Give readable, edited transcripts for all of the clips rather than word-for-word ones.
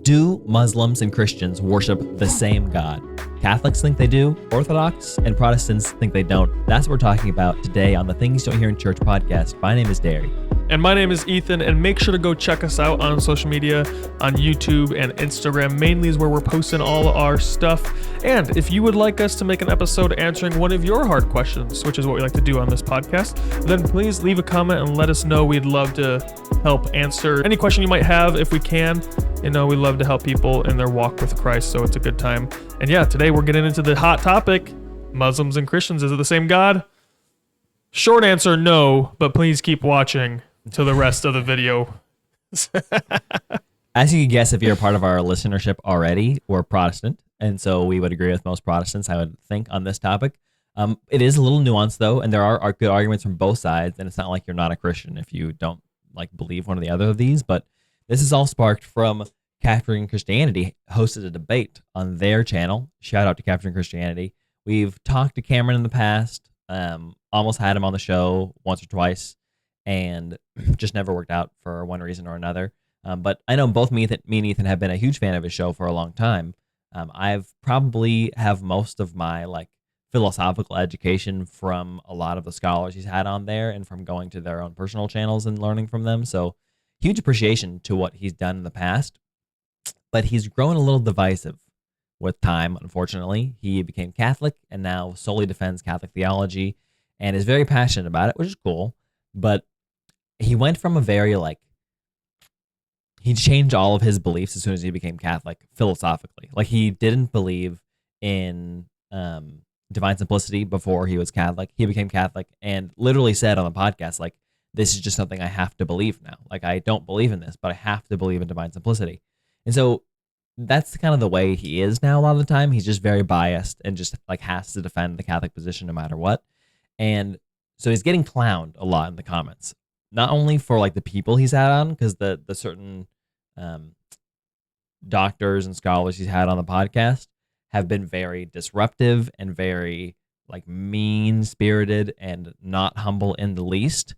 Do Muslims and Christians worship the same God? Catholics think they do, Orthodox and Protestants think they don't. That's what we're talking about today on the Things You Don't Hear in Church podcast. My name is Derry. And my name is Ethan, and make sure to go check us out on social media, on YouTube and Instagram. Mainly is where we're posting all our stuff. And if you would like us to make an episode answering one of your hard questions, which is what we like to do on this podcast, then please leave a comment and let us know. We'd love to help answer any question you might have if we can. You know, we love to help people in their walk with Christ, so it's a good time. And yeah, today we're getting into the hot topic, Muslims and Christians. Is it the same God? Short answer, no, but please keep watching to the rest of the video. As you can guess, if you're a part of our listenership already, we're Protestant, and so we would agree with most Protestants, I would think, on this topic. It is a little nuanced, though, and there are good arguments from both sides, and it's not like you're not a Christian if you don't believe one or the other of these, but this is all sparked from Catholics Christianity hosted a debate on their channel. Shout out to Catholics Christianity. We've talked to Cameron in the past, almost had him on the show once or twice, and just never worked out for one reason or another. But I know both me and Ethan have been a huge fan of his show for a long time. I've probably have most of my philosophical education from a lot of the scholars he's had on there and from going to their own personal channels and learning from them. So huge appreciation to what he's done in the past, but he's grown a little divisive with time, unfortunately. He became Catholic and now solely defends Catholic theology and is very passionate about it, which is cool. But he went from a very, he changed all of his beliefs as soon as he became Catholic, philosophically. He didn't believe in divine simplicity before he was Catholic. He became Catholic and literally said on the podcast, this is just something I have to believe now. I don't believe in this, but I have to believe in divine simplicity. And so that's kind of the way he is now a lot of the time. He's just very biased and just has to defend the Catholic position no matter what. And so he's getting clowned a lot in the comments, not only for the people he's had on, because the certain doctors and scholars he's had on the podcast have been very disruptive and very mean-spirited and not humble in the least.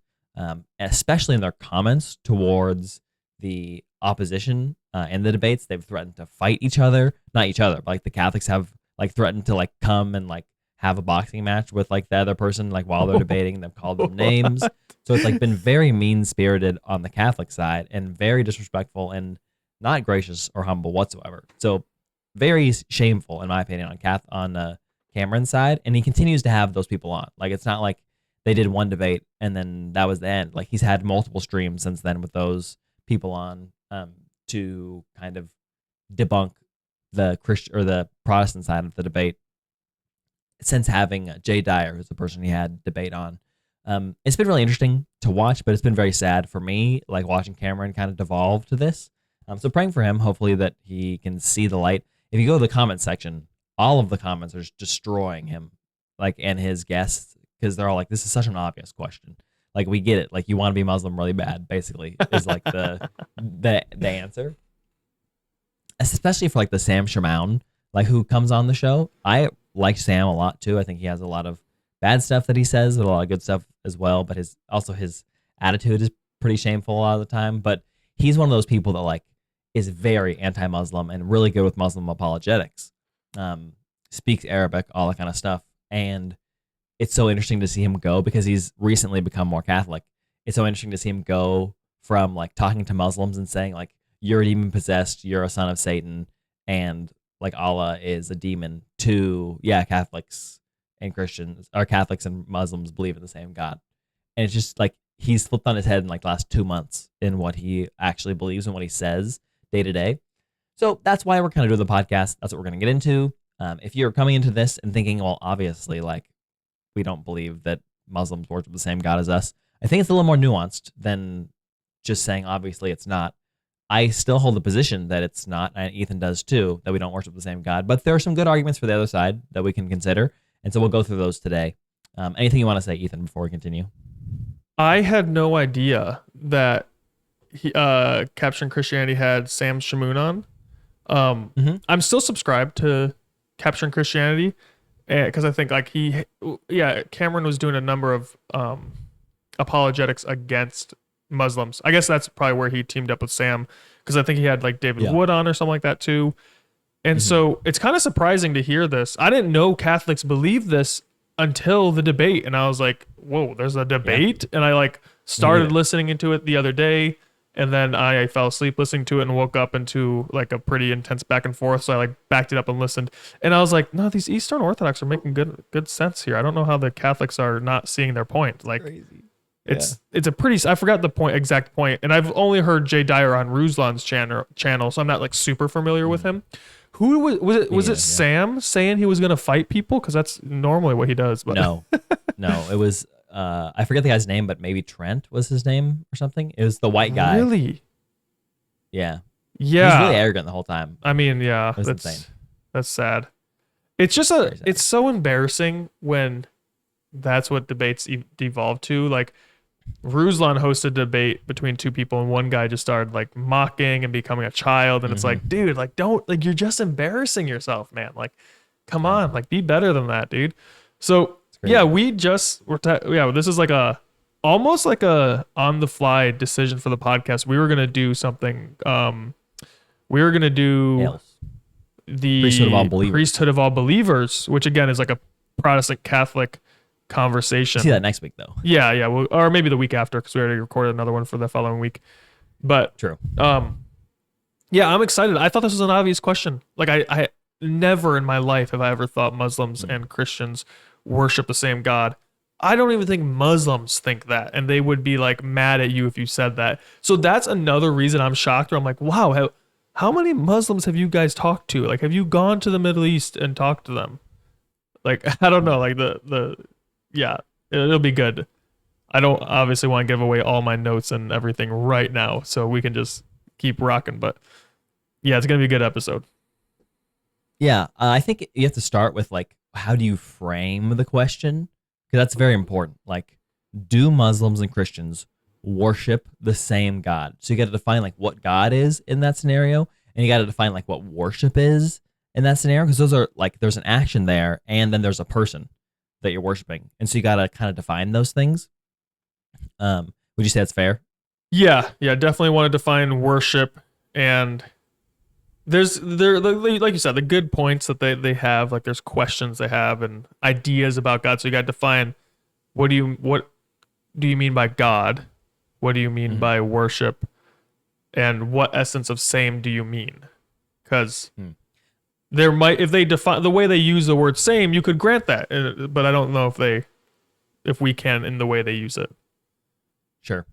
Especially in their comments towards the opposition in the debates. They've threatened to fight each other. Not each other, but the Catholics have threatened to come and have a boxing match with the other person while they're debating. They've called them names. So it's been very mean-spirited on the Catholic side and very disrespectful and not gracious or humble whatsoever. So very shameful, in my opinion, on Cameron's side. And he continues to have those people on. It's not like they did one debate and then that was the end. He's had multiple streams since then with those people on to kind of debunk the Christian or the Protestant side of the debate. Since having Jay Dyer, who's the person he had debate on, it's been really interesting to watch, but it's been very sad for me, watching Cameron kind of devolve to this. So praying for him, hopefully that he can see the light. If you go to the comment section, all of the comments are just destroying him, and his guests. Because they're all this is such an obvious question. We get it. You want to be Muslim really bad, basically, is the answer. Especially for the Sam Shamoun, who comes on the show. I like Sam a lot too. I think he has a lot of bad stuff that he says, but a lot of good stuff as well. But his attitude is pretty shameful a lot of the time. But he's one of those people that is very anti-Muslim and really good with Muslim apologetics. Speaks Arabic, all that kind of stuff. And it's so interesting to see him go because he's recently become more Catholic. It's so interesting to see him go from talking to Muslims and saying you're demon possessed, you're a son of Satan, and Allah is a demon to Catholics and Christians, or Catholics and Muslims believe in the same God. And it's just he's flipped on his head in the last 2 months in what he actually believes and what he says day to day. So that's why we're kind of doing the podcast. That's what we're going to get into. If you're coming into this and thinking, well, obviously we don't believe that Muslims worship the same God as us, I think it's a little more nuanced than just saying, obviously, it's not. I still hold the position that it's not, and Ethan does too, that we don't worship the same God. But there are some good arguments for the other side that we can consider, and so we'll go through those today. Anything you want to say, Ethan, before we continue? I had no idea that Capturing Christianity had Sam Shamoun on. I'm still subscribed to Capturing Christianity, because I think Cameron was doing a number of apologetics against Muslims. I guess that's probably where he teamed up with Sam, because I think he had like David Yeah. Wood on or something like that too. And so it's kind of surprising to hear this. I didn't know Catholics believe this until the debate, and I was like, whoa, there's a debate? And I like started listening into it the other day, and then I fell asleep listening to it and woke up into like a pretty intense back and forth. So I like backed it up and listened, and I was like, no, these Eastern Orthodox are making good sense here. I don't know how the Catholics are not seeing their point. Like, Crazy. it's a pretty. I forgot the exact point, and I've only heard Jay Dyer on Ruslan's channel, so I'm not like super familiar with him. Who was it? Was it Sam saying he was gonna fight people? Because that's normally what he does. But No, it was I forget the guy's name, but maybe Trent was his name or something. It was the white guy. Really? Yeah. Yeah. He was really arrogant the whole time. I mean, yeah, It was insane. That's sad. It's just it's so embarrassing when that's what debates devolve to. Like, Ruslan hosted a debate between two people, and one guy just started like mocking and becoming a child, and it's like, dude, like, don't, like, you're just embarrassing yourself, man. Like, come on, like, be better than that, dude. So yeah, this is like almost like a on the fly decision for the podcast. We were gonna do something. We were gonna do Nails. the Priesthood of all believers, which again is like a Protestant Catholic conversation. See that next week though. Yeah, or maybe the week after, because we already recorded another one for the following week. But True. Yeah, I'm excited. I thought this was an obvious question. Like, I never in my life have I ever thought Muslims and Christians worship the same God. I don't even think Muslims think that, and they would be like mad at you if you said that. So that's another reason I'm shocked. Where I'm like, wow, how many Muslims have you guys talked to? Like, have you gone to the Middle East and talked to them? Like, I don't know. Like yeah, it'll be good. I don't obviously want to give away all my notes and everything right now, so we can just keep rocking. But yeah, it's gonna be a good episode. Yeah, I think you have to start with like, how do you frame the question? Because that's very important. Like, do Muslims and Christians worship the same God? So you got to define like what God is in that scenario, and you got to define like what worship is in that scenario, because those are like, there's an action there, and then there's a person that you're worshiping, and so you got to kind of define those things. Would you say that's fair? Yeah, definitely want to define worship, and there's like you said, the good points that they have, like there's questions they have and ideas about God. So you got to define what do you mean by God? What do you mean by worship? And what essence of same do you mean? Because there might, if they define the way they use the word same, you could grant that, but I don't know if we can in the way they use it. Sure.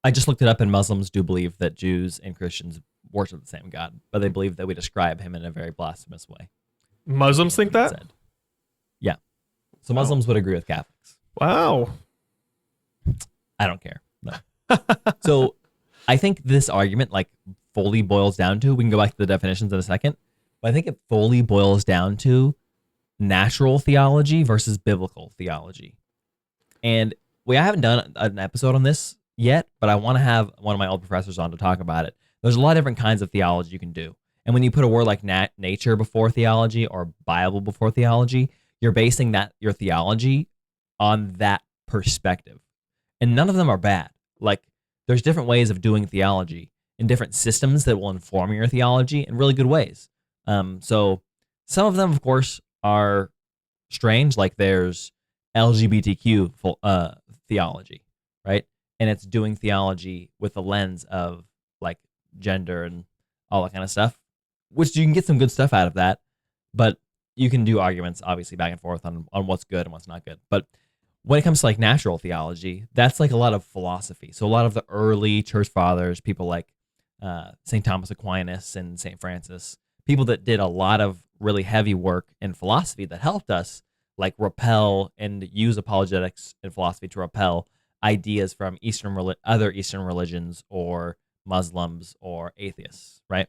I just looked it up, and Muslims do believe that Jews and Christians worship the same God, but they believe that we describe him in a very blasphemous way. Muslims think that? Said. Yeah. So Muslims would agree with Catholics. Wow. I don't care. No. So I think this argument like fully boils down to, we can go back to the definitions in a second, but I think it fully boils down to natural theology versus biblical theology. And I haven't done an episode on this yet, but I want to have one of my old professors on to talk about it. There's a lot of different kinds of theology you can do. And when you put a word like nature before theology or Bible before theology, you're basing your theology on that perspective. And none of them are bad. Like, there's different ways of doing theology and different systems that will inform your theology in really good ways. So some of them, of course, are strange. Like there's LGBTQ theology, right? And it's doing theology with the lens of like gender and all that kind of stuff, which you can get some good stuff out of that, but you can do arguments obviously back and forth on what's good and what's not good. But when it comes to like natural theology, that's like a lot of philosophy. So a lot of the early church fathers, people like St. Thomas Aquinas and St. Francis, people that did a lot of really heavy work in philosophy that helped us like repel and use apologetics and philosophy to repel ideas from other Eastern religions or Muslims or atheists, right?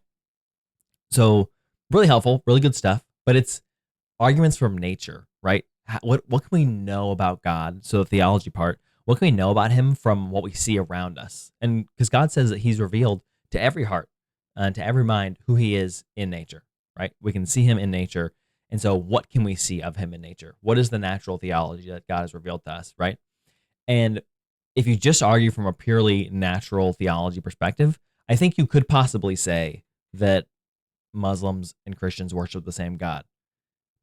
So really helpful, really good stuff, but it's arguments from nature, right? What can we know about God? So the theology part, what can we know about him from what we see around us? And because God says that he's revealed to every heart and to every mind who he is in nature, right? We can see him in nature. And so what can we see of him in nature? What is the natural theology that God has revealed to us, right? And if you just argue from a purely natural theology perspective, I think you could possibly say that Muslims and Christians worship the same God.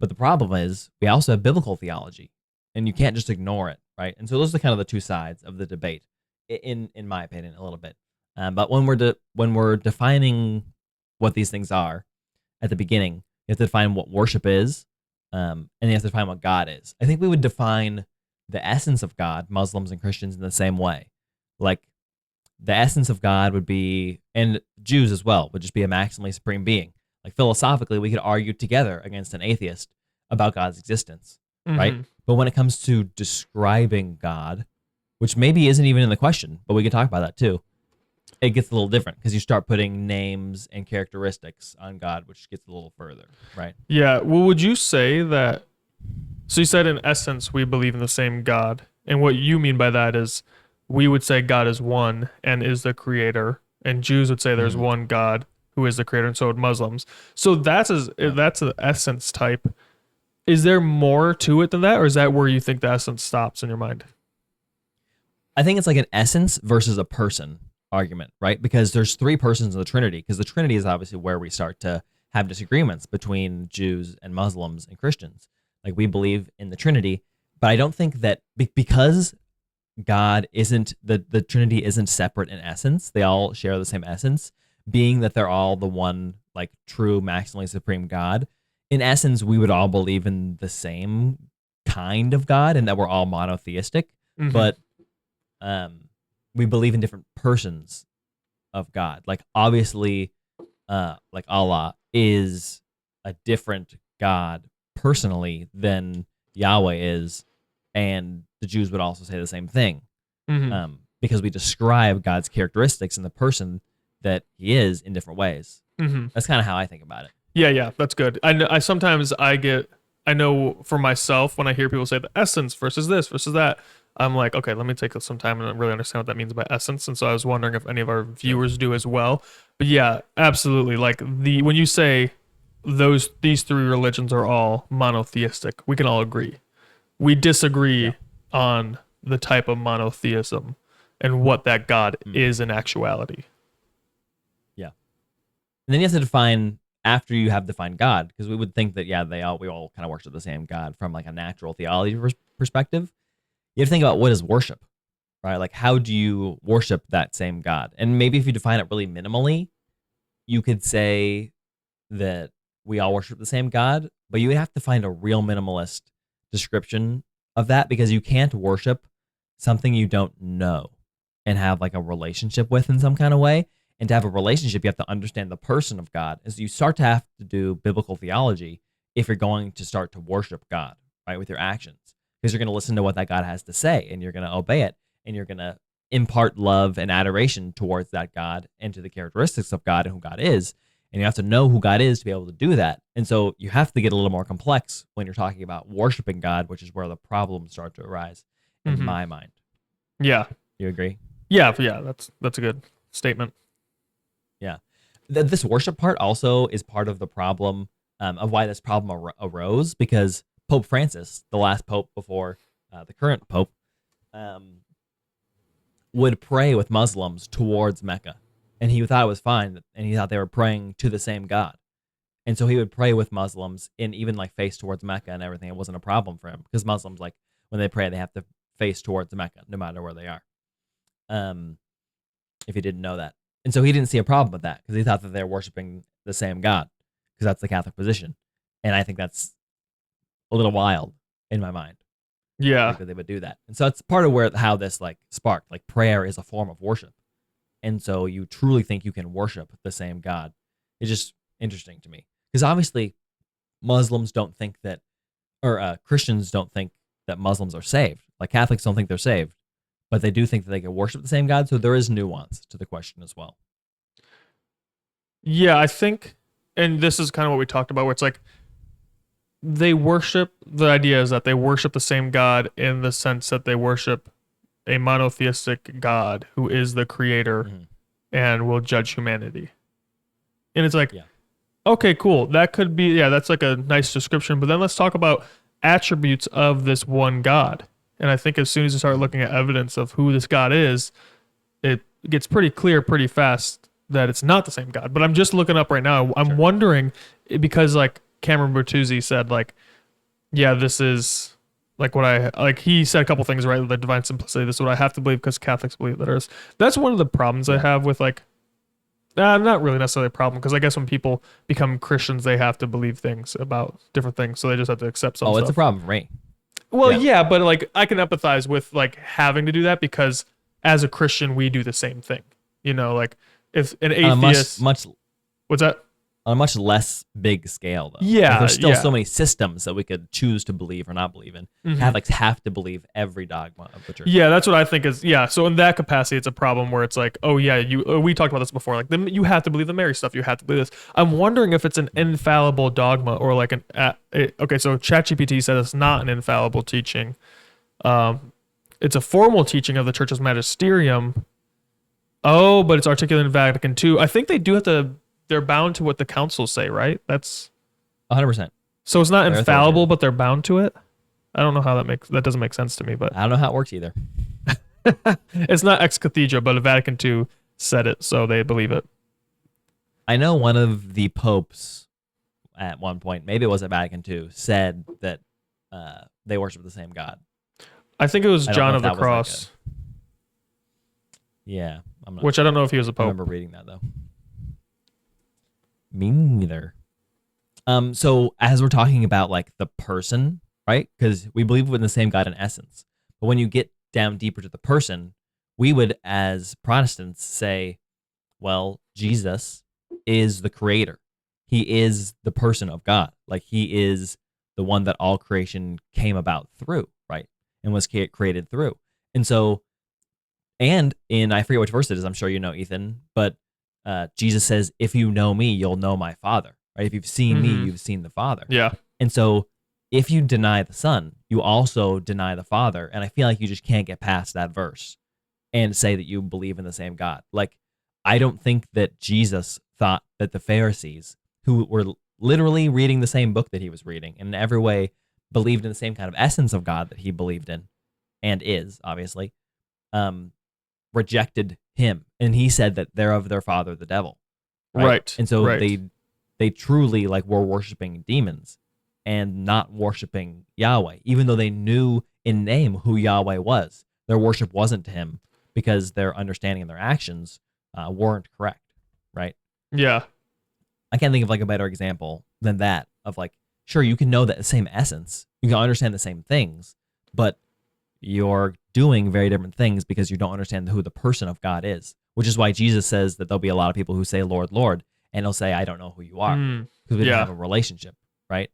But the problem is we also have biblical theology, and you can't just ignore it, right? And so those are kind of the two sides of the debate, in my opinion, a little bit. But when we're defining what these things are at the beginning, you have to define what worship is, and you have to define what God is. I think we would define the essence of God, Muslims and Christians, in the same way. Like, the essence of God would be, and Jews as well, would just be a maximally supreme being. Like, philosophically, we could argue together against an atheist about God's existence, right? But when it comes to describing God, which maybe isn't even in the question, but we could talk about that too, it gets a little different because you start putting names and characteristics on God, which gets a little further, right? Yeah. Well, would you say that? So you said in essence we believe in the same God, and what you mean by that is we would say God is one and is the creator, and Jews would say there's one God who is the creator, and so would Muslims. So that's an essence type. Is there more to it than that, or is that where you think the essence stops in your mind? I think it's like an essence versus a person argument, right? Because there's three persons in the Trinity, because the Trinity is obviously where we start to have disagreements between Jews and Muslims and Christians. Like, we believe in the Trinity, but I don't think that because God isn't, the Trinity isn't separate in essence, they all share the same essence, being that they're all the one, like, true, maximally supreme God. In essence, we would all believe in the same kind of God and that we're all monotheistic, but we believe in different persons of God. Like, obviously, like, Allah is a different God personally than Yahweh is, and the Jews would also say the same thing, because we describe God's characteristics in the person that he is in different ways. That's kind of how I think about it. Yeah, that's good. I sometimes I know for myself when I hear people say the essence versus this versus that, I'm like, okay, let me take some time and really understand what that means by essence. And so I was wondering if any of our viewers do as well. But yeah, absolutely. Like, when you say these three religions are all monotheistic, we can all agree. We disagree on the type of monotheism and what that God is in actuality. Yeah. And then you have to define, after you have defined God, because we would think that, we all kind of worship the same God from like a natural theology perspective. You have to think about, what is worship, right? Like, how do you worship that same God? And maybe if you define it really minimally, you could say that we all worship the same God, but you would have to find a real minimalist description of that, because you can't worship something you don't know and have like a relationship with in some kind of way. And to have a relationship, you have to understand the person of God. And so you start to have to do biblical theology if you're going to start to worship God, right, with your actions. Because you're going to listen to what that God has to say, and you're going to obey it, and you're going to impart love and adoration towards that God and to the characteristics of God and who God is. And you have to know who God is to be able to do that. And so you have to get a little more complex when you're talking about worshiping God, which is where the problems start to arise, in my mind. Yeah. You agree? Yeah, that's a good statement. Yeah. This worship part also is part of the problem of why this problem arose, because Pope Francis, the last pope before the current pope, would pray with Muslims towards Mecca. And he thought it was fine, and he thought they were praying to the same God. And so he would pray with Muslims and even like face towards Mecca and everything. It wasn't a problem for him, because Muslims, like, when they pray, they have to face towards Mecca no matter where they are. If you didn't know that. And so he didn't see a problem with that, because he thought that they're worshiping the same God, because that's the Catholic position. And I think that's a little wild in my mind. Yeah. Like, that they would do that. And so it's part of how this like sparked. Like, prayer is a form of worship. And so you truly think you can worship the same God. It's just interesting to me. Because obviously Muslims don't think that, or Christians don't think that Muslims are saved. Like, Catholics don't think they're saved, but they do think that they can worship the same God. So there is nuance to the question as well. Yeah, I think, and this is kind of what we talked about, where it's like, the idea is that they worship the same God in the sense that they worship a monotheistic God who is the creator and will judge humanity. And it's like, okay, cool. That could be, that's like a nice description. But then let's talk about attributes of this one God. And I think as soon as you start looking at evidence of who this God is, it gets pretty clear pretty fast that it's not the same God. But I'm just looking up right now. I'm wondering, because like Cameron Bertuzzi said, like, yeah, this is like what I like. He said a couple things, right? The divine simplicity. This is what I have to believe because Catholics believe that is. That's one of the problems I have with like, not really necessarily a problem, because I guess when people become Christians, they have to believe things about different things, so they just have to accept some stuff. It's a problem for me. Well, yeah, but like I can empathize with like having to do that, because as a Christian, we do the same thing. You know, like if an atheist, much what's that? On a much less big scale, though. Yeah, like, there's still so many systems that we could choose to believe or not believe in. Mm-hmm. Catholics have to believe every dogma of the church. Yeah, that's what I think is. Yeah, so in that capacity, it's a problem where it's like, oh yeah, we talked about this before. Like, you have to believe the Mary stuff. You have to believe this. I'm wondering if it's an infallible dogma or like an. Okay, so ChatGPT said it's not an infallible teaching. It's a formal teaching of the Church's magisterium. Oh, but it's articulated in Vatican II. I think they do have to. They're bound to what the councils say, right? That's 100%. So it's not infallible, but they're bound to it. I don't know how that doesn't make sense to me, but I don't know how it works either. It's not ex cathedra, but Vatican II said it, so they believe it. I know one of the popes at one point, maybe it was at Vatican II, said that they worship the same God. I think it was John of the Cross. Yeah, which I don't know if he was a pope. I remember reading that though. Me neither. So as we're talking about like the person, right? Because we believe in the same God in essence. But when you get down deeper to the person, we would, as Protestants, say, well, Jesus is the creator. He is the person of God. Like, he is the one that all creation came about through, right? And was created through. And so, and in, I forget which verse it is, I'm sure you know, Ethan, but Jesus says, if you know me, you'll know my Father, right? If you've seen me, you've seen the Father. Yeah. And so if you deny the Son, you also deny the Father. And I feel like you just can't get past that verse and say that you believe in the same God. Like, I don't think that Jesus thought that the Pharisees, who were literally reading the same book that he was reading, and in every way believed in the same kind of essence of God that he believed in and is, obviously, rejected him. And he said that they're of their father, the devil. Right. And so they truly like were worshiping demons and not worshiping Yahweh, even though they knew in name who Yahweh was. Their worship wasn't to him because their understanding and their actions weren't correct, right? Yeah. I can't think of like a better example than that of like, sure, you can know that the same essence, you can understand the same things, but you're doing very different things because you don't understand who the person of God is, which is why Jesus says that there'll be a lot of people who say, Lord, Lord, and he'll say, I don't know who you are, because we don't have a relationship, right?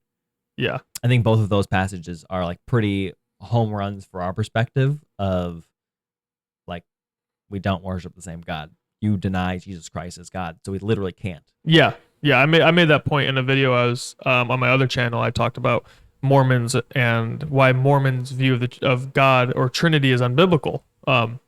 Yeah. I think both of those passages are like pretty home runs for our perspective of like, we don't worship the same God. You deny Jesus Christ as God, so we literally can't. Yeah. Yeah, I made that point in a video I was on my other channel. I talked about Mormons and why Mormons' view of God or Trinity is unbiblical. And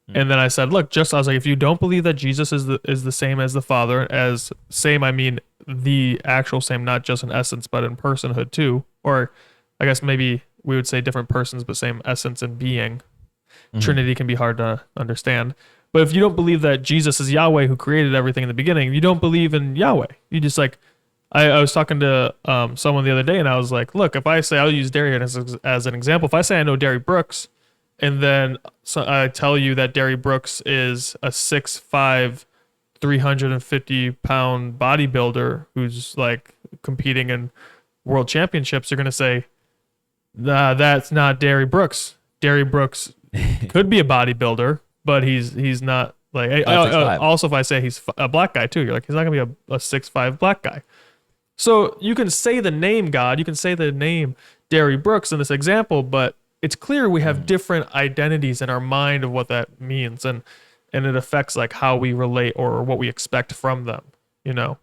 then I said, look, I was like, if you don't believe that Jesus is the same as the Father, as same, I mean the actual same, not just in essence, but in personhood too, or I guess maybe we would say different persons, but same essence and being. Trinity can be hard to understand. But if you don't believe that Jesus is Yahweh who created everything in the beginning, you don't believe in Yahweh. You just like, I was talking to someone the other day and I was like, look, if I say, I'll use Derry as an example. If I say I know Derry Brooks and then I tell you that Derry Brooks is a 6'5", 350-pound bodybuilder who's like competing in world championships, you're going to say, nah, that's not Derry Brooks. Derry Brooks could be a bodybuilder, but he's not like. Also, if I say he's a black guy too, you're like, he's not gonna be a 6'5" black guy. So you can say the name God, you can say the name Derry Brooks in this example, but it's clear we have different identities in our mind of what that means, and it affects like how we relate or what we expect from them. You know.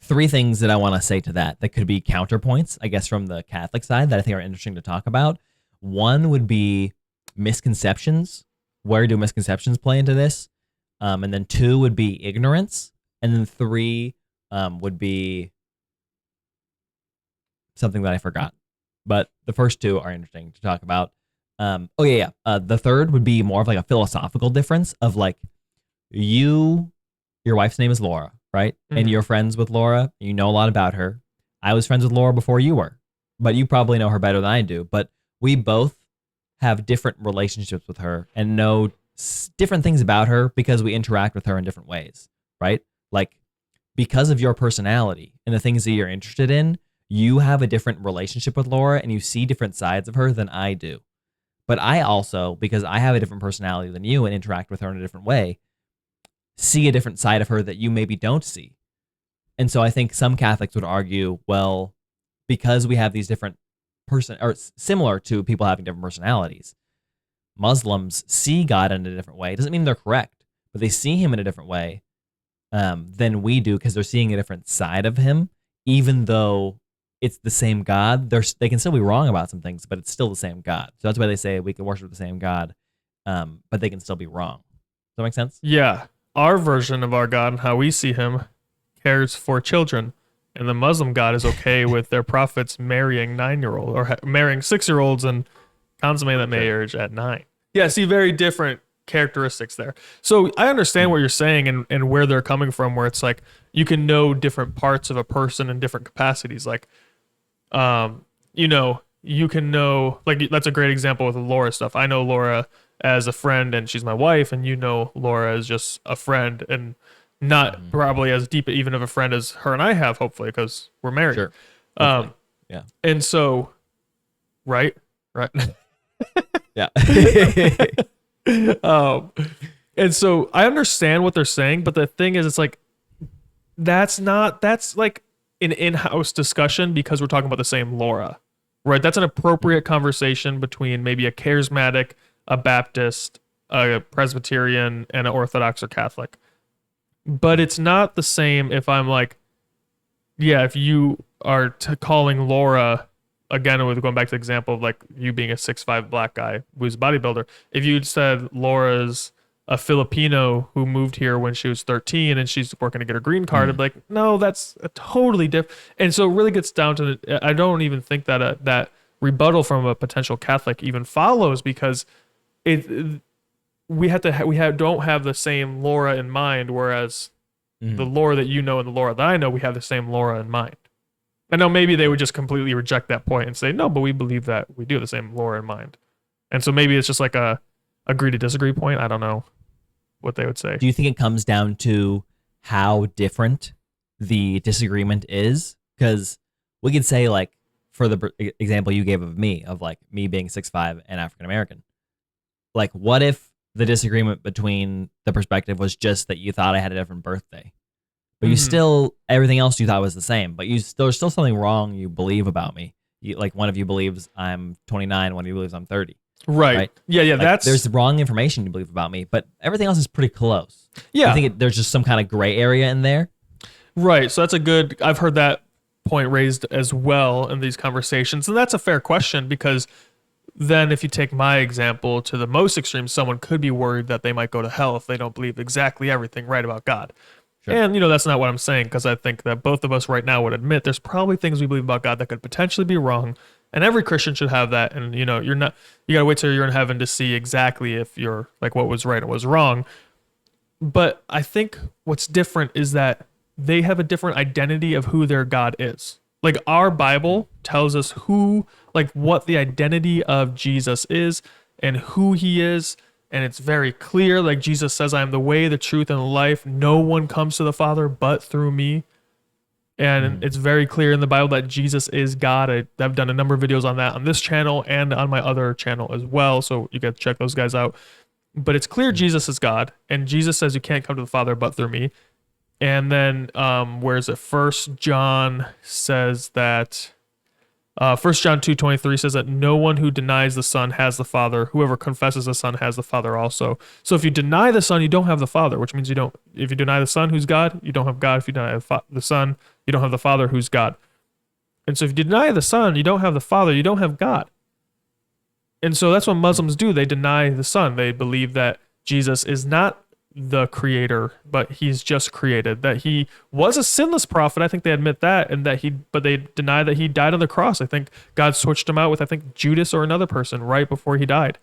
3 things that I want to say to that could be counterpoints, I guess, from the Catholic side that I think are interesting to talk about. One would be misconceptions. Where do misconceptions play into this? And then 2 would be ignorance. And then 3 would be something that I forgot. But the first 2 are interesting to talk about. The third would be more of like a philosophical difference of like, your wife's name is Laura, right? Mhm. And you're friends with Laura. You know a lot about her. I was friends with Laura before you were, but you probably know her better than I do. But we both have different relationships with her and know different things about her because we interact with her in different ways, right? Like, because of your personality and the things that you're interested in, you have a different relationship with Laura and you see different sides of her than I do. But I also, because I have a different personality than you and interact with her in a different way, see a different side of her that you maybe don't see. And so I think some Catholics would argue, well, because we have these different or similar to people having different personalities, Muslims see God in a different way. It doesn't mean they're correct, but they see him in a different way than we do because they're seeing a different side of him, even though it's the same God. They can still be wrong about some things, but it's still the same God. So that's why they say we can worship the same God, but they can still be wrong. Does that make sense? Yeah. Our version of our God and how we see him cares for children. And the Muslim God is okay with their prophets marrying 9-year-olds or marrying 6-year-olds and consummating that marriage at 9. Yeah, see, very different characteristics there. So I understand what you're saying and where they're coming from, where it's like you can know different parts of a person in different capacities. Like, you can know, like, that's a great example with the Laura stuff. I know Laura as a friend and she's my wife, and you know Laura as just a friend and not probably as deep even of a friend as her and I have, hopefully, because we're married. Sure. Yeah. And so, right. Yeah. And so I understand what they're saying, but the thing is, it's like, that's like an in-house discussion because we're talking about the same Laura, right? That's an appropriate conversation between maybe a charismatic, a Baptist, a Presbyterian, and an Orthodox or Catholic. But it's not the same if I'm like, if you are calling Laura, again, with going back to the example of like you being a 6'5" black guy who's a bodybuilder, if you said Laura's a Filipino who moved here when she was 13 and she's working to get her green card, I'd be like, no, that's a totally different. And so it really gets down to, I don't even think that that rebuttal from a potential Catholic even follows, because we don't have the same Laura in mind, whereas the Laura that you know and the Laura that I know, we have the same Laura in mind. I know maybe they would just completely reject that point and say, no, but we believe that we do have the same Laura in mind. And so maybe it's just like a agree to disagree point. I don't know what they would say. Do you think it comes down to how different the disagreement is? Because we could say, like, for the example you gave of me being 6'5" and African American, like, what if the disagreement between the perspective was just that you thought I had a different birthday, but you still, everything else you thought was the same, but there's still something wrong you believe about me. Like, one of you believes I'm 29, one of you believes I'm 30. Right. Yeah. Like, there's wrong information you believe about me, but everything else is pretty close. Yeah. I think there's just some kind of gray area in there. Right. So I've heard that point raised as well in these conversations, and that's a fair question, because then if you take my example to the most extreme, someone could be worried that they might go to hell if they don't believe exactly everything right about God. Sure. And, that's not what I'm saying, because I think that both of us right now would admit there's probably things we believe about God that could potentially be wrong, and every Christian should have that. And, you got to wait till you're in heaven to see exactly if you're like what was right and what was wrong. But I think what's different is that they have a different identity of who their God is. Like, our Bible tells us what the identity of Jesus is and who he is. And it's very clear. Like, Jesus says, I am the way, the truth, and the life. No one comes to the Father but through me. And it's very clear in the Bible that Jesus is God. I've done a number of videos on that on this channel and on my other channel as well. So you got to check those guys out. But it's clear Jesus is God. And Jesus says you can't come to the Father but through me. And then, where is it? 1 John says that, 1 John 2:23 says that no one who denies the Son has the Father. Whoever confesses the Son has the Father also. So if you deny the Son, you don't have the Father, which means if you deny the Son, who's God, you don't have God. If you deny the Son, you don't have the Father, who's God. And so if you deny the Son, you don't have the Father, you don't have God. And so that's what Muslims do. They deny the Son. They believe that Jesus is not the creator, but he's just created, that he was a sinless prophet. I think they admit that, and but they deny that he died on the cross. I think God switched him out with, Judas or another person right before he died.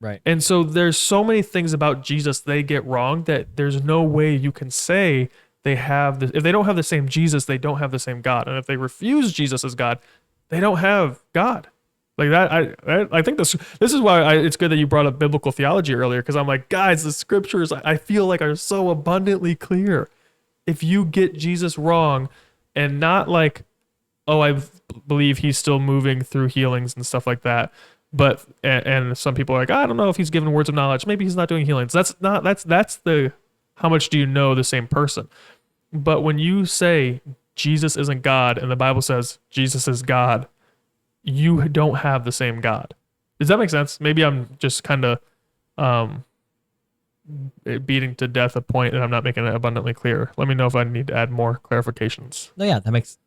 Right. And so there's so many things about Jesus they get wrong that there's no way you can say they have if they don't have the same Jesus, they don't have the same God. And if they refuse Jesus as God, they don't have God. Like that, I think this is why it's good that you brought up biblical theology earlier, because I'm like, guys, the scriptures I feel like are so abundantly clear. If you get Jesus wrong, and not like, oh, I believe he's still moving through healings and stuff like that, but and some people are like, I don't know if he's given words of knowledge, maybe he's not doing healings. That's the how much do you know the same person? But when you say Jesus isn't God and the Bible says Jesus is God, you don't have the same God. Does that make sense? Maybe I'm just kind of beating to death a point and I'm not making it abundantly clear. Let me know if I need to add more clarifications. No, yeah, that makes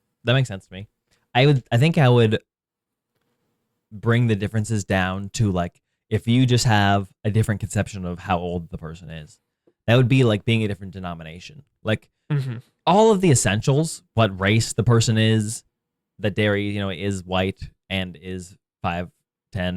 sense to me. I think I would bring the differences down to like, if you just have a different conception of how old the person is, that would be like being a different denomination. Like all of the essentials, what race the person is, that Derry, is white and is 5'10"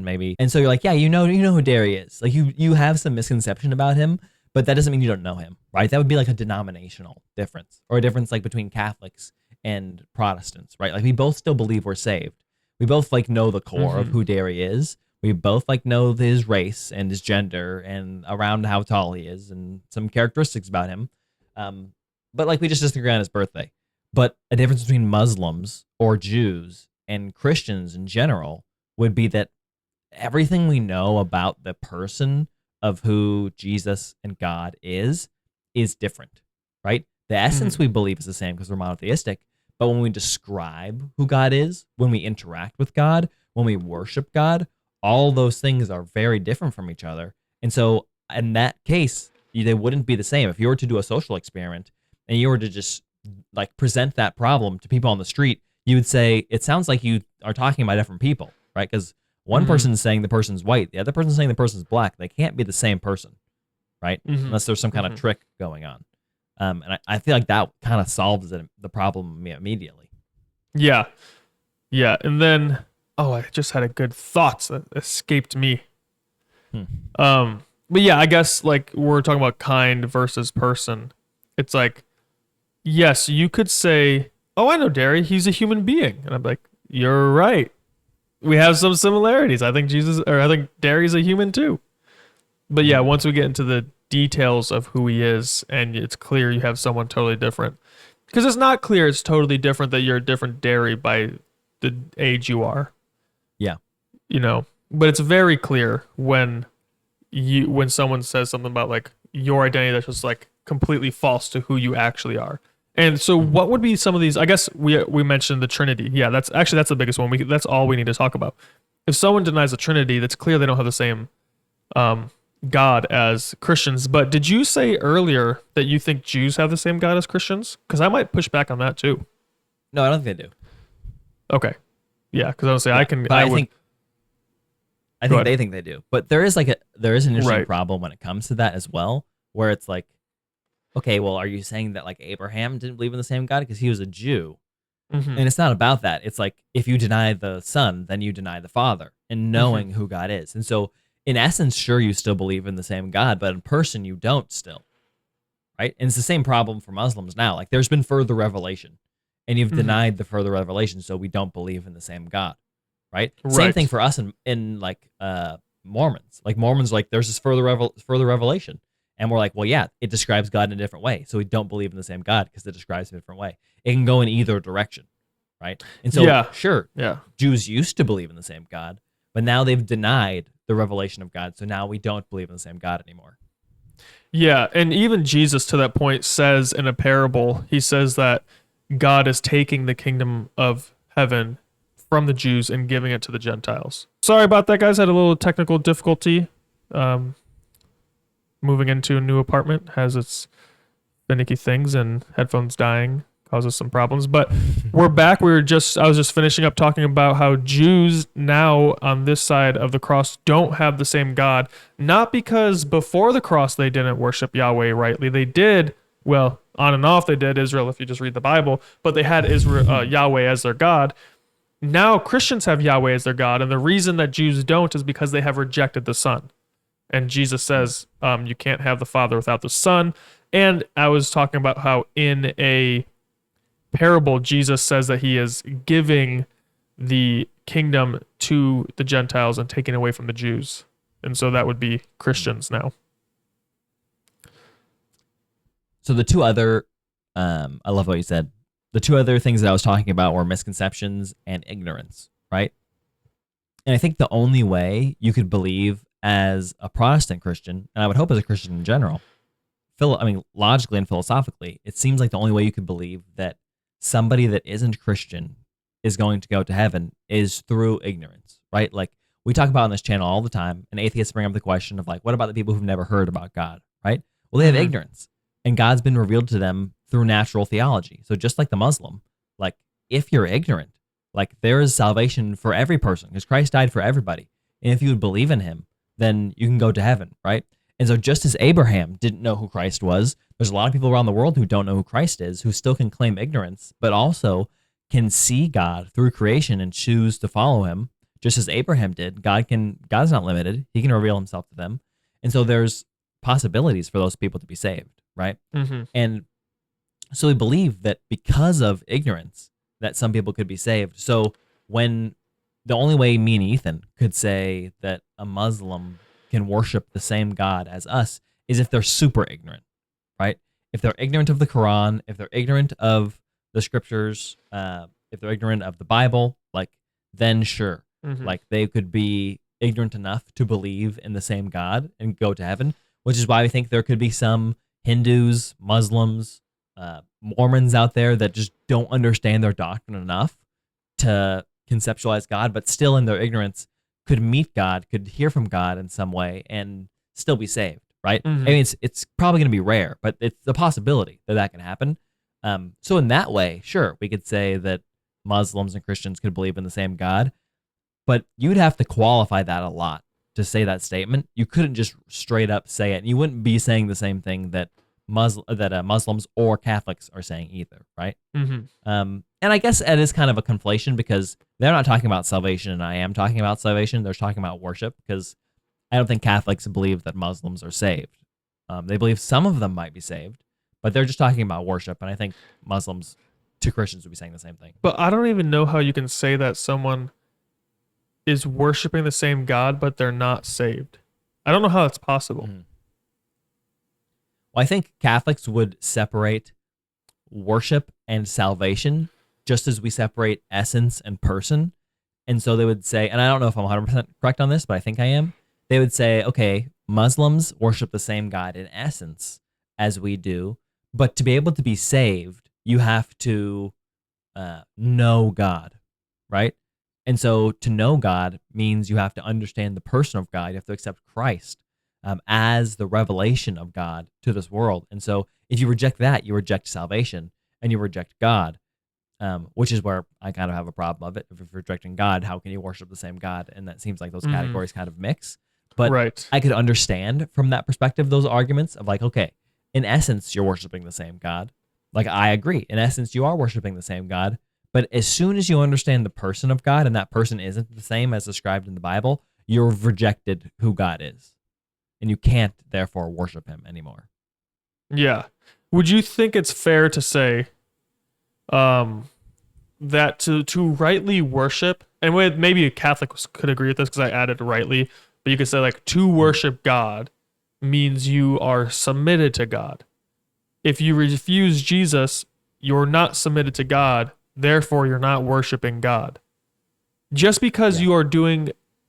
maybe. And so you're like, yeah, you know who Derry is. Like you have some misconception about him, but that doesn't mean you don't know him, right? That would be like a denominational difference, or a difference like between Catholics and Protestants, right? Like we both still believe we're saved. We both like know the core of who Derry is. We both like know his race and his gender and around how tall he is and some characteristics about him. But like we just disagree on his birthday. But a difference between Muslims or Jews and Christians in general would be that everything we know about the person of who Jesus and God is different, right? The essence we believe is the same because we're monotheistic. But when we describe who God is, when we interact with God, when we worship God, all those things are very different from each other. And so in that case, they wouldn't be the same. If you were to do a social experiment and you were to just like present that problem to people on the street, you would say, it sounds like you are talking about different people, right? Because one person's saying the person's white, the other person's saying the person's black. They can't be the same person, right? Unless there's some kind of trick going on. And I feel like that kind of solves the problem immediately. Yeah. Yeah. And then, I just had a good thought that escaped me. But yeah, I guess like we're talking about kind versus person. It's like, yes, you could say, oh, I know Derry, he's a human being. And I'm like, you're right. We have some similarities. I think Derry's a human too. But yeah, once we get into the details of who he is and it's clear you have someone totally different, because it's not clear it's totally different that you're a different Derry by the age you are. Yeah. But it's very clear when someone says something about like your identity that's just like completely false to who you actually are. And so what would be some of these? I guess we mentioned the Trinity. Yeah, that's the biggest one. That's all we need to talk about. If someone denies the Trinity, that's clear they don't have the same God as Christians. But did you say earlier that you think Jews have the same God as Christians? Because I might push back on that too. No, I don't think they do. Okay. Yeah, because I would say I think they think they do. But there is an interesting problem when it comes to that as well, where it's like, okay, well, are you saying that like Abraham didn't believe in the same God because he was a Jew? And it's not about that. It's like, if you deny the Son, then you deny the Father and knowing who God is. And so in essence, sure, you still believe in the same God, but in person, you don't still, right? And it's the same problem for Muslims now. Like there's been further revelation and you've denied the further revelation, so we don't believe in the same God, right? Same thing for us in like Mormons. Like Mormons, like there's this further revelation. And we're like, well, yeah, it describes God in a different way. So we don't believe in the same God because it describes him in a different way. It can go in either direction, right? And so, sure, Jews used to believe in the same God, but now they've denied the revelation of God. So now we don't believe in the same God anymore. Yeah, and even Jesus to that point says in a parable, he says that God is taking the kingdom of heaven from the Jews and giving it to the Gentiles. Sorry about that, guys. I had a little technical difficulty. Moving into a new apartment has finicky things, and headphones dying causes some problems. But we're back. I was just finishing up talking about how Jews now on this side of the cross don't have the same God, not because before the cross they didn't worship Yahweh rightly. They did, well, on and off they did, Israel, if you just read the Bible, but they had Yahweh as their God. Now Christians have Yahweh as their God, and the reason that Jews don't is because they have rejected the Son. And Jesus says, you can't have the Father without the Son. And I was talking about how in a parable, Jesus says that he is giving the kingdom to the Gentiles and taking away from the Jews. And so that would be Christians now. So the two other, I love what you said. The two other things that I was talking about were misconceptions and ignorance, right? And I think the only way you could believe as a Protestant Christian, and I would hope as a Christian in general, logically and philosophically, it seems like the only way you could believe that somebody that isn't Christian is going to go to heaven is through ignorance, right? Like we talk about on this channel all the time, and atheists bring up the question of like, what about the people who've never heard about God, right? Well, they have ignorance, and God's been revealed to them through natural theology. So just like the Muslim, like if you're ignorant, like there is salvation for every person because Christ died for everybody. And if you would believe in him, then you can go to heaven, right? And so just as Abraham didn't know who Christ was, there's a lot of people around the world who don't know who Christ is, who still can claim ignorance, but also can see God through creation and choose to follow him, just as Abraham did. God's not limited. He can reveal himself to them. And so there's possibilities for those people to be saved, right? And so we believe that because of ignorance, that some people could be saved. So when the only way me and Ethan could say that a Muslim can worship the same God as us is if they're super ignorant, right? If they're ignorant of the Quran, if they're ignorant of the scriptures, if they're ignorant of the Bible, like then sure, like they could be ignorant enough to believe in the same God and go to heaven, which is why we think there could be some Hindus, Muslims, Mormons out there that just don't understand their doctrine enough to conceptualize God, but still in their ignorance could meet God, could hear from God in some way and still be saved, right? I mean, it's probably going to be rare, but it's a possibility that can happen. So in that way, sure, we could say that Muslims and Christians could believe in the same God, but you'd have to qualify that a lot to say that statement. You couldn't just straight up say it. And you wouldn't be saying the same thing that Muslims or Catholics are saying either, right? And I guess it is kind of a conflation because they're not talking about salvation and I am talking about salvation. They're talking about worship because I don't think Catholics believe that Muslims are saved. They believe some of them might be saved, but they're just talking about worship. And I think Muslims to Christians would be saying the same thing. But I don't even know how you can say that someone is worshiping the same God, but they're not saved. I don't know how that's possible. Well, I think Catholics would separate worship and salvation just as we separate essence and person. And so they would say, and I don't know if I'm 100% correct on this, but I think I am. They would say, okay, Muslims worship the same God in essence as we do, but to be able to be saved, you have to know God, right? And so to know God means you have to understand the person of God. You have to accept Christ as the revelation of God to this world. And so if you reject that, you reject salvation and you reject God, which is where I kind of have a problem of it. If you're rejecting God, how can you worship the same God? And that seems like those categories kind of mix. But I could understand from that perspective those arguments of like, okay, in essence, you're worshiping the same God. Like, I agree. In essence, you are worshiping the same God. But as soon as you understand the person of God and that person isn't the same as described in the Bible, you've rejected who God is. And you can't, therefore, worship him anymore. Yeah. Would you think it's fair to say that to rightly worship, and maybe a Catholic could agree with this because I added rightly, but you could say like to worship God means you are submitted to God. If you refuse Jesus, you're not submitted to God, therefore you're not worshiping God. Just because you are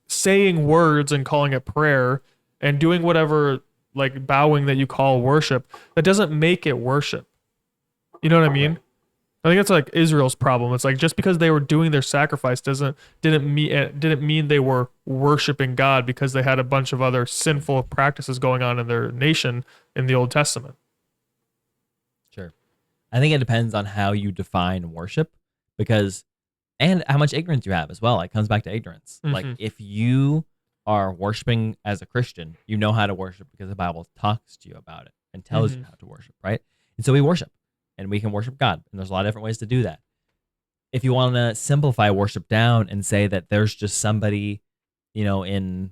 saying words and calling it prayer and doing whatever like bowing that you call worship, that doesn't make it worship. You know what I mean? I think that's like Israel's problem. It's like just because they were doing their sacrifice didn't mean they were worshiping God because they had a bunch of other sinful practices going on in their nation in the Old Testament. Sure. I think it depends on how you define worship and how much ignorance you have as well. It comes back to ignorance. Like if you are worshiping as a Christian, you know how to worship because the Bible talks to you about it and tells you how to worship, right? And so we worship. And we can worship God. And there's a lot of different ways to do that. If you want to simplify worship down and say that there's just somebody, in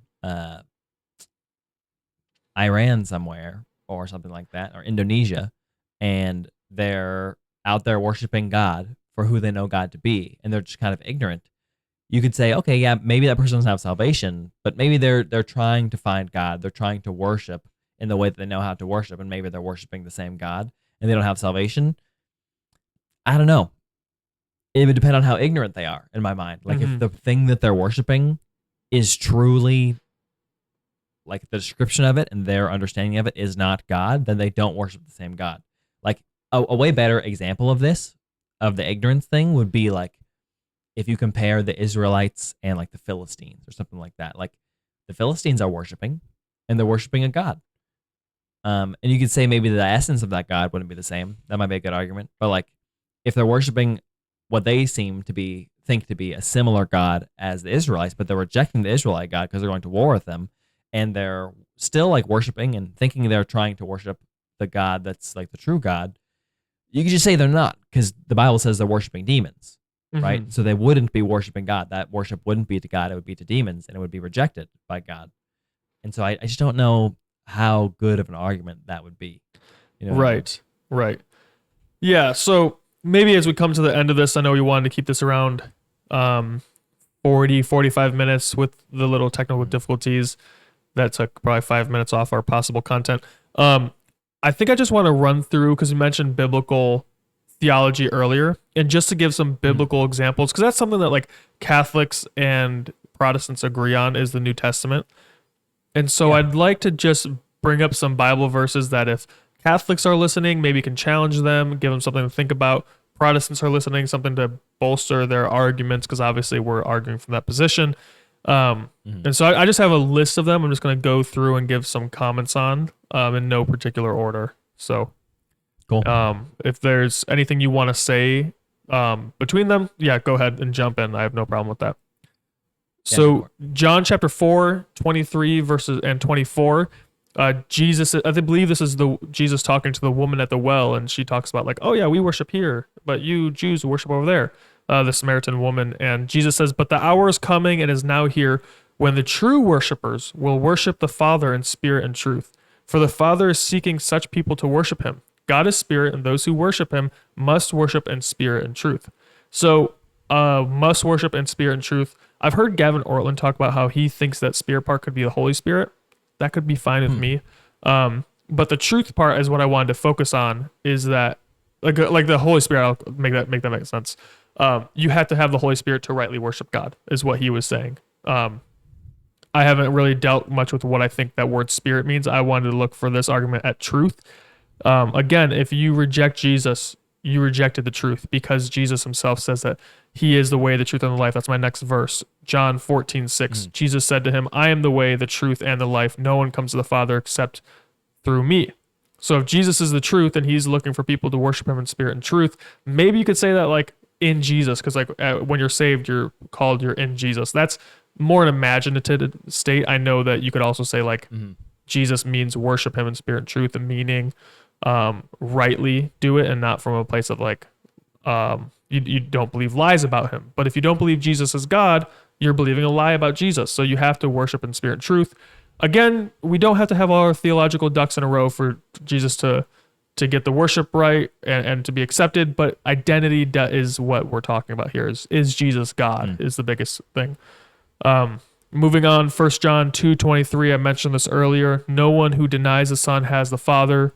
Iran somewhere or something like that, or Indonesia, and they're out there worshiping God for who they know God to be, and they're just kind of ignorant. You could say, okay, yeah, maybe that person doesn't have salvation, but maybe they're trying to find God. They're trying to worship in the way that they know how to worship, and maybe they're worshiping the same God, and they don't have salvation. I don't know. It would depend on how ignorant they are, in my mind. Like, if the thing that they're worshiping is truly like the description of it and their understanding of it is not God, then they don't worship the same God. Like, a way better example of this, of the ignorance thing, would be like if you compare the Israelites and like the Philistines or something like that. Like, the Philistines are worshiping, and they're worshiping a God. And you could say maybe the essence of that God wouldn't be the same. That might be a good argument. But like, if they're worshiping what they think to be a similar God as the Israelites, but they're rejecting the Israelite God because they're going to war with them, and they're still like worshiping and thinking they're trying to worship the God that's like the true God, you could just say they're not, because the Bible says they're worshiping demons, right? So they wouldn't be worshiping God. That worship wouldn't be to God, it would be to demons, and it would be rejected by God. And so I just don't know how good of an argument that would be. You know? Right. Yeah, so maybe as we come to the end of this, I know we wanted to keep this around 45 minutes with the little technical difficulties. That took probably 5 minutes off our possible content. I think I just want to run through, because you mentioned biblical theology earlier, and just to give some biblical examples, because that's something that like Catholics and Protestants agree on is the New Testament. And so I'd like to just bring up some Bible verses that if Catholics are listening, maybe can challenge them, give them something to think about. Protestants are listening, something to bolster their arguments, because obviously we're arguing from that position. And so I just have a list of them. I'm just going to go through and give some comments on in no particular order. So cool. If there's anything you want to say between them, yeah, go ahead and jump in. I have no problem with that. Yeah, So John chapter 4, 23 verses and 24, Jesus, I believe this is the Jesus talking to the woman at the well, and she talks about like, oh yeah, we worship here, but you Jews worship over there. The Samaritan woman, and Jesus says, but the hour is coming and is now here when the true worshipers will worship the Father in spirit and truth. For the Father is seeking such people to worship him. God is spirit, and those who worship him must worship in spirit and truth. So, must worship in spirit and truth. I've heard Gavin Ortland talk about how he thinks that spirit part could be the Holy Spirit. That could be fine with me. But the truth part is what I wanted to focus on, is that like the Holy Spirit, I'll make that make sense. You have to have the Holy Spirit to rightly worship God, is what he was saying. I haven't really dealt much with what I think that word spirit means. I wanted to look for this argument at truth. Again, if you reject Jesus, you rejected the truth, because Jesus himself says that he is the way, the truth, and the life. That's my next verse. John 14:6. Jesus said to him, I am the way, the truth, and the life. No one comes to the Father except through me. So if Jesus is the truth and he's looking for people to worship him in spirit and truth, maybe you could say that like in Jesus, because like when you're saved, you're in Jesus. That's more an imaginative state. I know that you could also say like Jesus means worship him in spirit and truth, and meaning rightly do it, and not from a place of like you don't believe lies about him. But if you don't believe Jesus is God, you're believing a lie about Jesus. So you have to worship in spirit and truth. Again, we don't have to have all our theological ducks in a row for Jesus to get the worship right and to be accepted, but identity is what we're talking about here. Is Jesus God is the biggest thing. Moving on, 1 John 2:23, I mentioned this earlier. No one who denies the Son has the Father.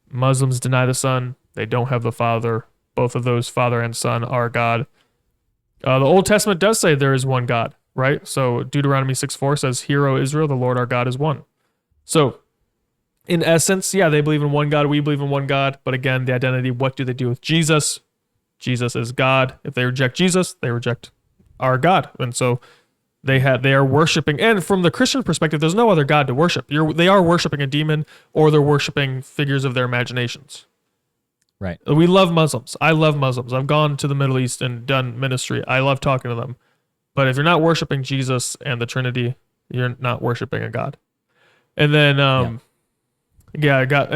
Muslims deny the Son. They don't have the Father. Both of those, Father and Son, are God. The Old Testament does say there is one God, right? So Deuteronomy 6:4 says, Hear, O Israel, the Lord our God is one. So in essence, yeah, they believe in one God. We believe in one God. But again, the identity, what do they do with Jesus? Jesus is God. If they reject Jesus, they reject our God. And so they are worshiping. And from the Christian perspective, there's no other God to worship. They are worshiping a demon, or they're worshiping figures of their imaginations. Right. We love Muslims. I love Muslims. I've gone to the Middle East and done ministry. I love talking to them. But if you're not worshiping Jesus and the Trinity, you're not worshiping a God. And then, and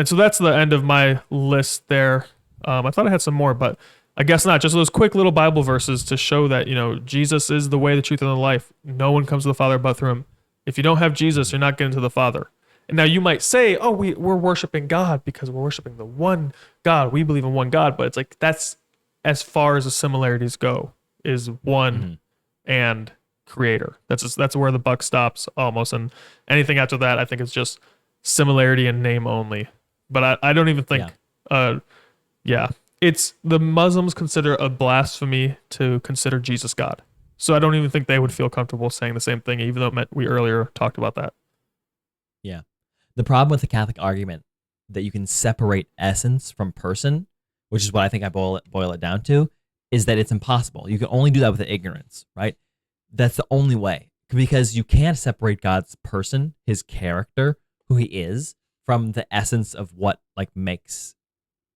so that's the end of my list there. I thought I had some more, but I guess not. Just those quick little Bible verses to show that, Jesus is the way, the truth, and the life. No one comes to the Father but through him. If you don't have Jesus, you're not getting to the Father. And now you might say, oh, we're worshiping God because we're worshiping the one God. We believe in one God. But it's like, that's as far as the similarities go, is one and creator. That's where the buck stops almost. And anything after that, I think it's just similarity in name only. But I don't even think, it's the Muslims consider a blasphemy to consider Jesus God. So I don't even think they would feel comfortable saying the same thing, even though we earlier talked about that. Yeah. The problem with the Catholic argument that you can separate essence from person, which is what I think I boil it down to, is that it's impossible. You can only do that with ignorance, right? That's the only way, because you can't separate God's person, his character, who he is, from the essence of what like makes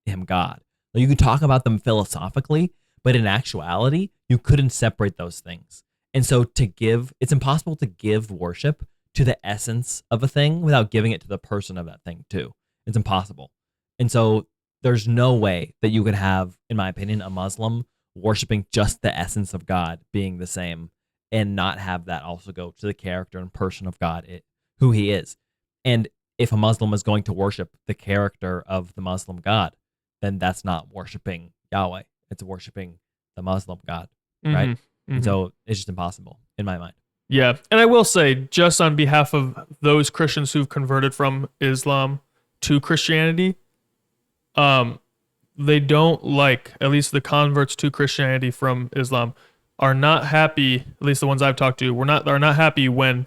him God. You can talk about them philosophically, but in actuality, you couldn't separate those things. And so it's impossible to give worship to the essence of a thing without giving it to the person of that thing too. It's impossible. And so there's no way that you could have, in my opinion, a Muslim worshiping just the essence of God being the same and not have that also go to the character and person of God, who he is. And if a Muslim is going to worship the character of the Muslim God, then that's not worshiping Yahweh. It's worshiping the Muslim God, right? Mm-hmm. And so it's just impossible in my mind. Yeah. And I will say, just on behalf of those Christians who've converted from Islam to Christianity, they don't like, at least the converts to Christianity from Islam are not happy, at least the ones I've talked to, are not happy when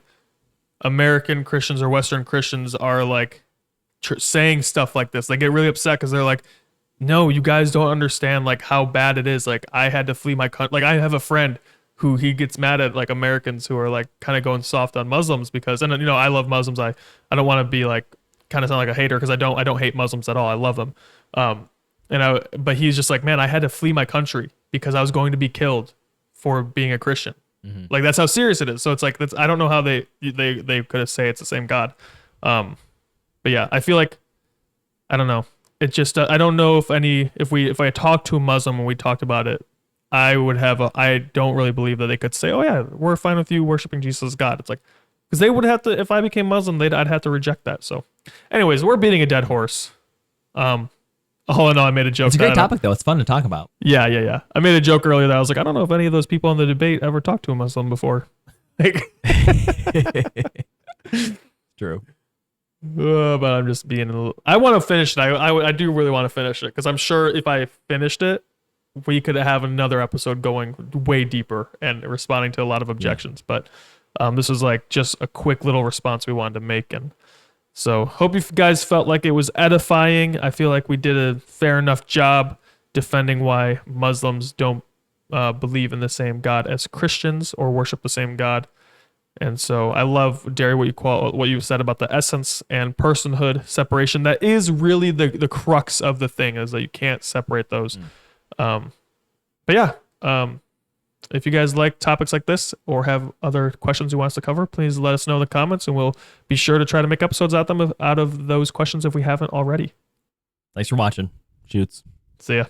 American Christians or Western Christians are like saying stuff like this. They get really upset because they're like, no, you guys don't understand like how bad it is. Like I had to flee my country. Like I have a friend who he gets mad at like Americans who are like kind of going soft on Muslims because, and you know, I love Muslims. I don't want to be like kind of sound like a hater because I don't hate Muslims at all. I love them. But he's just like, man, I had to flee my country because I was going to be killed for being a Christian. Mm-hmm. Like that's how serious it is. So it's like, I don't know how they could say it's the same God. But yeah, I feel like, I don't know. It just, I don't know if I talked to a Muslim and we talked about it, I don't really believe that they could say, oh yeah, we're fine with you worshiping Jesus as God. It's like, because they would have to, if I became Muslim, I'd have to reject that. So anyways, we're beating a dead horse. All in all, I made a joke. It's a great topic though. It's fun to talk about. Yeah. I made a joke earlier that I was like, I don't know if any of those people in the debate ever talked to a Muslim before. Like, true. But I'm just being a little, I want to finish it. I do really want to finish it because I'm sure if I finished it, we could have another episode going way deeper and responding to a lot of objections. Yeah. But this is like just a quick little response we wanted to make. And so hope you guys felt like it was edifying. I feel like we did a fair enough job defending why Muslims don't believe in the same God as Christians or worship the same God. And so I love, Derry, what you said about the essence and personhood separation. That is really the crux of the thing, is that you can't separate those. But yeah, if you guys like topics like this or have other questions you want us to cover, please let us know in the comments, and we'll be sure to try to make episodes out of those questions if we haven't already. Thanks for watching. Shoots. See ya.